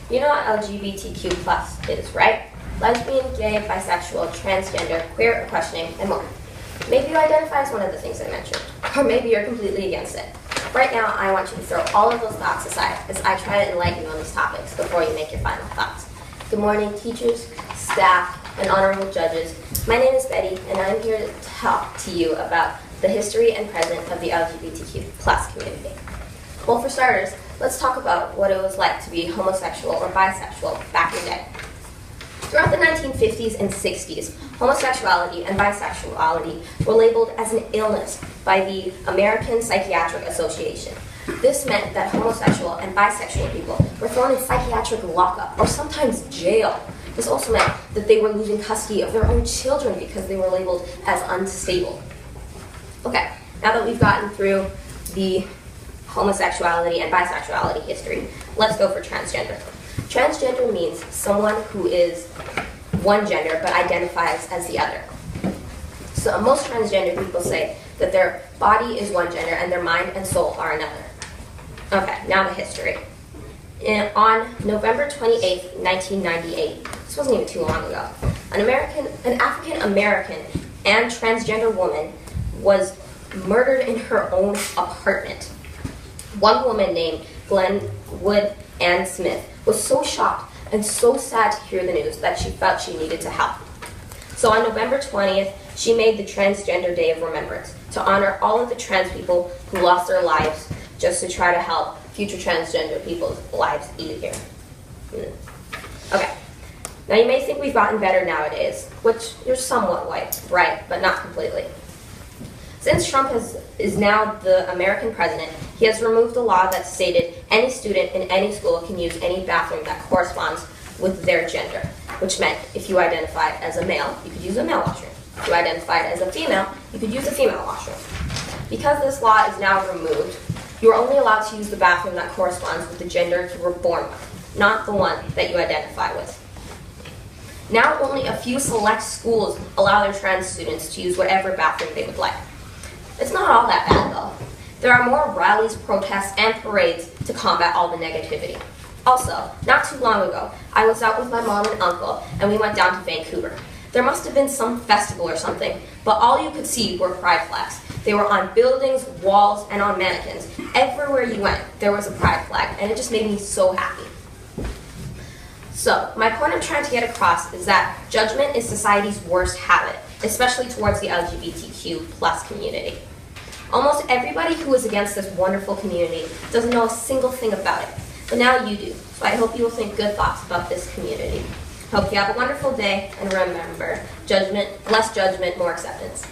You know what LGBTQ plus is, right? Lesbian, gay, bisexual, transgender, queer, or questioning, and more. Maybe you identify as one of the things I mentioned, or maybe you're completely against it. Right now, I want you to throw all of those thoughts aside as I try to enlighten you on these topics before you make your final thoughts. Good morning, teachers, staff, and honorable judges. My name is Betty, and I'm here to talk to you about the history and present of the LGBTQ plus community. Well, for starters, let's talk about what it was like to be homosexual or bisexual back in the day. Throughout the 1950s and 60s, homosexuality and bisexuality were labeled as an illness by the American Psychiatric Association. This meant that homosexual and bisexual people were thrown in psychiatric lockup or sometimes jail. This also meant that they were losing custody of their own children because they were labeled as unstable. Okay, now that we've gotten through the homosexuality and bisexuality history, let's go for transgender. Transgender means someone who is one gender but identifies as the other. So most transgender people say that their body is one gender and their mind and soul are another. Okay, now the history. On November 28th, 1998, this wasn't even too long ago, an African American and transgender woman was murdered in her own apartment. One woman named Glenwood Ann Smith was so shocked and so sad to hear the news that she felt she needed to help. So on November 20th, she made the Transgender Day of Remembrance to honor all of the trans people who lost their lives just to try to help future transgender people's lives easier. Okay, now you may think we've gotten better nowadays, which you're somewhat right, but not completely. Since Trump is now the American president, he has removed a law that stated any student in any school can use any bathroom that corresponds with their gender, which meant if you identified as a male, you could use a male washroom. If you identified as a female, you could use a female washroom. Because this law is now removed, you are only allowed to use the bathroom that corresponds with the gender you were born with, not the one that you identify with. Now only a few select schools allow their trans students to use whatever bathroom they would like. It's not all that bad though. There are more rallies, protests, and parades to combat all the negativity. Also, not too long ago, I was out with my mom and uncle, and we went down to Vancouver. There must have been some festival or something, but all you could see were pride flags. They were on buildings, walls, and on mannequins. Everywhere you went, there was a pride flag, and it just made me so happy. So, my point I'm trying to get across is that judgment is society's worst habit, especially towards the LGBTQ plus community. Almost everybody who is against this wonderful community doesn't know a single thing about it, but now you do. So I hope you will think good thoughts about this community. Hope you have a wonderful day, and remember, less judgment, more acceptance.